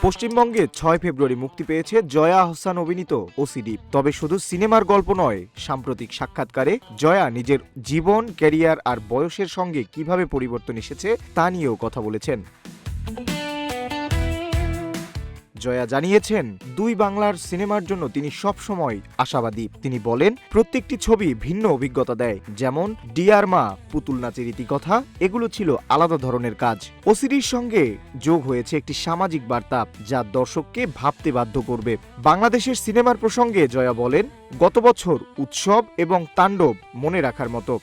পশ্চিমবঙ্গে ৬ ফেব্রুয়ারি মুক্তি পেয়েছে জয়া আহসান অভিনীত ওসিডি। তবে শুধু সিনেমার গল্প নয়, সাম্প্রতিক সাক্ষাৎকারে জয়া নিজের জীবন, ক্যারিয়ার আর বয়সের সঙ্গে কিভাবে পরিবর্তন এসেছে তা নিয়েও কথা বলেছেন। জয়া জানিয়েছেন, দুই বাংলার সিনেমার জন্য তিনি সব সময় আশাবাদী। তিনি বলেন, প্রত্যেকটি ছবি ভিন্ন অভিজ্ঞতা দেয়। যেমন ডিয়ার মা, পুতুল নাচের ইতিকথা, এগুলো ছিল আলাদা ধরনের কাজ। ওসিডির সঙ্গে যোগ হয়েছে একটি সামাজিক বার্তা, যা দর্শককে ভাবতে বাধ্য করবে। বাংলাদেশের সিনেমার প্রসঙ্গে জয়া বলেন, গত বছর উৎসব এবং তাণ্ডব মনে রাখার মতো।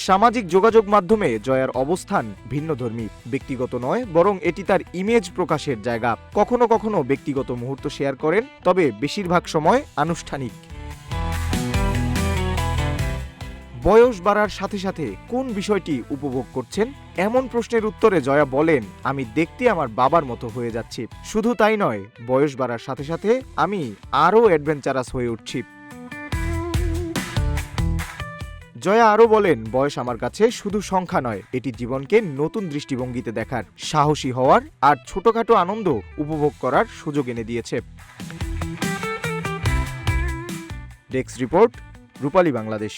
সামাজিক যোগাযোগ মাধ্যমে জয়ার অবস্থান ভিন্নধর্মী। ব্যক্তিগত নয়, বরং এটি তার ইমেজ প্রকাশের জায়গা। কখনো কখনো ব্যক্তিগত মুহূর্ত শেয়ার করেন, তবে বেশিরভাগ সময় আনুষ্ঠানিক। বয়স বাড়ার সাথে সাথে কোন বিষয়টি উপভোগ করছেন, এমন প্রশ্নের উত্তরে জয়া বলেন, আমি দেখতে আমার বাবার মতো হয়ে যাচ্ছি। শুধু তাই নয়, বয়স বাড়ার সাথে সাথে আমি আরও অ্যাডভেঞ্চারাস হয়ে উঠছি। জয়া আরও বলেন, বয়স আমার কাছে শুধু সংখ্যা নয়, এটি জীবনকে নতুন দৃষ্টিভঙ্গিতে দেখার, সাহসী হওয়ার আর ছোটখাটো আনন্দ উপভোগ করার সুযোগ এনে দিয়েছে। ডেস্ক রিপোর্ট, রূপালী বাংলাদেশ।